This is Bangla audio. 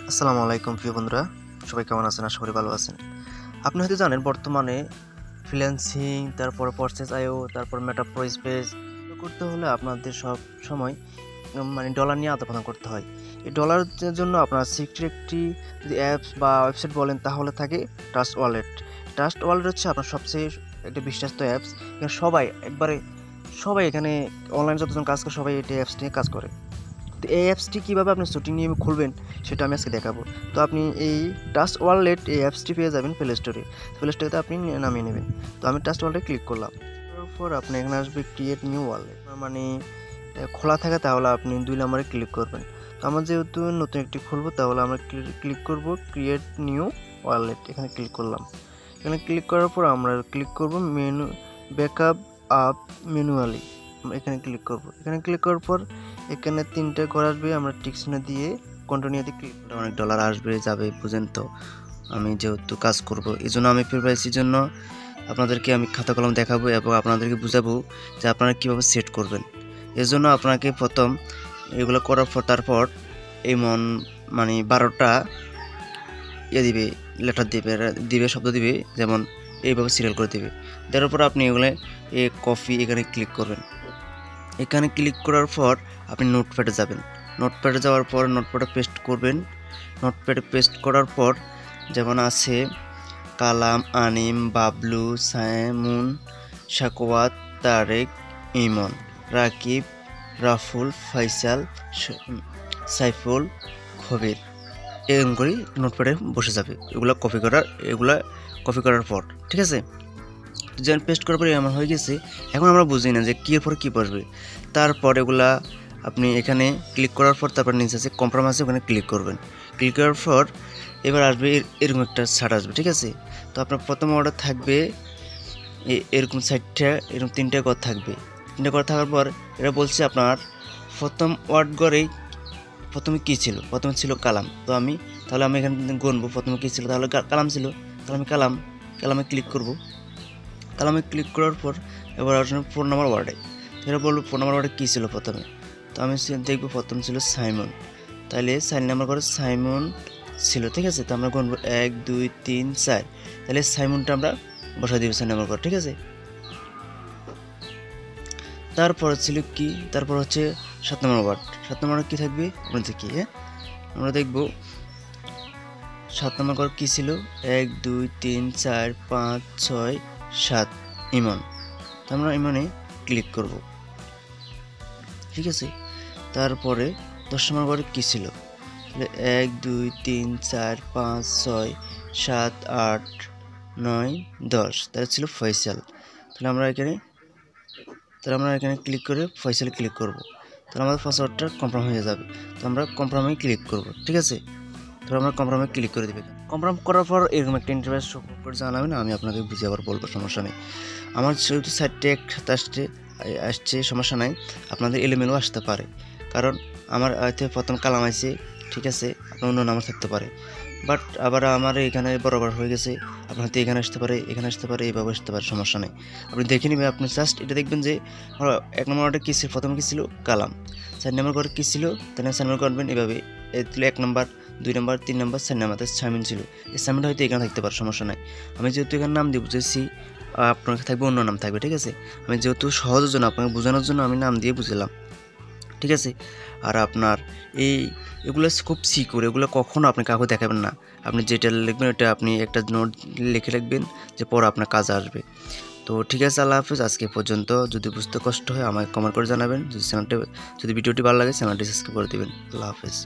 আসসালামু আলাইকুম প্রিয় বন্ধুরা, সবাই কেমন আছেন? আশা করি ভালো আছেন। আপনি হয়তো জানেন বর্তমানে ফ্রিল্যান্সিং, তারপরে প্রসেস আইও, তারপর মেটাপ্রো স্পেস করতে হলে আপনাদের সব সময় মানে ডলার নিয়ে আদান-প্রদান করতে হয়। এই ডলারের জন্য আপনার সিক্রেট একটি যদি অ্যাপস বা ওয়েবসাইট বলেন তাহলে থাকে ট্রাস্ট ওয়ালেট। ট্রাস্ট ওয়ালেট হচ্ছে আপনার সবচেয়ে একটা বিশ্বস্ত অ্যাপস। এখানে সবাই এখানে অনলাইনে যতজন কাজ করে সবাই এই অ্যাপস নিয়ে কাজ করে। তো এই অ্যাপসটি কীভাবে আপনি শুটিং নিয়ে খুলবেন সেটা আমি আজকে দেখাবো। তো আপনি এই ট্রাস্ট ওয়ালেট এই অ্যাপসটি পেয়ে যাবেন প্লে স্টোরেতে আপনি নামিয়ে নেবেন। তো আমি ট্রাস্ট ওয়ালেটে ক্লিক করলাম, তারপর আপনি এখানে আসবে ক্রিয়েট নিউ ওয়ালেট, মানে খোলা থাকে তাহলে আপনি 2 নম্বরে ক্লিক করবেন। তো আমার যেহেতু নতুন একটি খুলবো তাহলে আমরা ক্লিক করব ক্রিয়েট নিউ ওয়ালেট, এখানে ক্লিক করলাম। এখানে ক্লিক করার পর আমরা ক্লিক করব মেনু ব্যাকআপ আপ ম্যানুয়ালি, এখানে ক্লিক করব। এখানে ক্লিক করার পর এখানে 3টে ঘর আসবে, আমরা টিক চিহ্ন দিয়ে কন্টিনিউ দিয়ে ক্লিক করলে অনেক ডলার আসবে যাবে, বুঝেন তো। আমি যেহেতু কাজ করব এই জন্য আমি প্রিপারেশনের জন্য আপনাদেরকে আমি খাতা কলম দেখাবো এবং আপনাদেরকে বুঝাবো যে আপনারা কীভাবে সেট করবেন। এর জন্য আপনাকে প্রথম এগুলো করার পর তারপর এমন মানে 12টা দিবে, লেটার দিবে শব্দ দিবে, যেমন এইভাবে সিরিয়াল করে দিবে। দেওয়ার পর আপনি এগুলো কপি এখানে ক্লিক করবেন। এখানে ক্লিক করার পর আপনি নোটপ্যাডে যাবেন। নোটপ্যাডে যাওয়ার পর নোটপ্যাডে পেস্ট করবেন। নোটপ্যাডে পেস্ট করার পর যেমন আছে কালাম, আনিম, বাবলু, সাইমুন, শাকওয়াত, তারেক, ইমন, রাকিব, রাফুল, ফাইসাল, সাইফুল, খবির, এরকম করে নোটপ্যাডে বসে যাবে। এগুলো কপি করার পর ঠিক আছে, যেন পেস্ট করার পরে আমার হয়ে গেছে। এখন আমরা বুঝি না যে কী এর পরে কী বসবে। তারপর এগুলা আপনি এখানে ক্লিক করার পর তারপর নিচে আছে কনফার্ম আছে, ওখানে ক্লিক করবেন। ক্লিক করার পর এবার আসবে এরকম একটা সাইট আসবে, ঠিক আছে। তো আপনার প্রথম অর্ডার থাকবে এরকম সাইটটা, এরকম 3টে ঘর থাকবে। 3টে ঘর থাকার পর এটা বলছে আপনার প্রথম ওয়ার্ড ঘরেই প্রথমে কী ছিল, প্রথমে ছিল কালাম। তো তাহলে আমি এখানে গুনবো প্রথমে কী ছিল, তাহলে কালাম ছিল, তাহলে আমি কালামে ক্লিক করব। কালামে ক্লিক করার পর এবার আসলে 4 নম্বর ওয়ার্ডে, এরা বলবো 4 নম্বর ওয়ার্ডে কী ছিল প্রথমে। তো আমি দেখবো প্রথম ছিল সাইমন, তাহলে 4 নম্বর করে সাইমন ছিল, ঠিক আছে। তো আমরা গুনবো 1 2 3 4, তাহলে সাইমনটা আমরা বসাই দিব 4 নম্বর করে, ঠিক আছে। তারপর ছিল কি, তারপর হচ্ছে 7 নম্বর ওয়ার্ড। 7 নম্বরে কী থাকবে আমরা দেখি, আমরা দেখবো 7 নম্বর করে কী ছিল, 1 2 3 4 5 6 7 ইমন। তো আমরা ইমনে ক্লিক করব, ঠিক আছে। তারপরে 10 নম্বর ঘরে কী ছিল, তাহলে 1 2 3 4 5 6 7 8 9 10, তাহলে ছিল ফয়সাল। তাহলে আমরা এখানে ক্লিক করে ফয়সাল ক্লিক করব। তাহলে আমাদের পাসওয়ার্ডটা কনফার্ম হয়ে যাবে। তো আমরা কনফার্মে ক্লিক করব, ঠিক আছে। তো আমরা কনফার্মে ক্লিক করে দেবে। কনফার্ম করার পর এরকম একটা ইন্টারফেস শো করে জানাবেন, আমি আপনাদের বুঝিয়ে আবার বলবো, সমস্যা নেই। আমার যেহেতু সাইটে একসাথে আসছে সমস্যা নাই, আপনাদের এলোমেলো আসতে পারে, কারণ আমার হয়তো প্রথম কালাম আছে, ঠিক আছে, আপনার অন্য নাম্বার থাকতে পারে। বাট আবার আমার এখানে বরাবর হয়ে গেছে, আপনার হয়তো এখানে আসতে পারে, এইভাবে আসতে পারে, সমস্যা নেই। আপনি দেখে নেবেন, আপনি জাস্ট এটা দেখবেন যে 1 নম্বর ওয়ার্ডে কী ছিল, প্রথমে কী ছিল কালাম, 4 নম্বর করে কী ছিল, তাহলে 4 নম্বর করবেন এভাবে। এগুলো 1 নম্বর 2 নম্বর 3 নম্বর 4 নম্বর সাইমন ছিল, এই সাইমনটা হয়তো এখানে থাকতে পারে, সমস্যা নাই। আমি যেহেতু এখানে নাম দিয়ে বুঝেছি, আপনার থাকবে অন্য নাম থাকবে, ঠিক আছে। আমি যেহেতু সহজের জন্য আপনাকে বোঝানোর জন্য আমি নাম দিয়ে বুঝলাম, ঠিক আছে। আর আপনার এগুলো খুব সিকিউর, এগুলো কখনো আপনি কাউকে দেখাবেন না। আপনি যেটা লিখবেন ওটা আপনি একটা নোট লিখে রাখবেন, যে পরে আপনার কাজে আসবে। তো ঠিক আছে, আল্লাহ হাফিজ। আজকে পর্যন্ত। যদি বুঝতে কষ্ট হয় আমাকে কমেন্ট করে জানাবেন। যদি ভিডিওটি ভালো লাগে চ্যানেলটি সাবস্ক্রাইব করে দেবেন। আল্লাহ হাফিজ।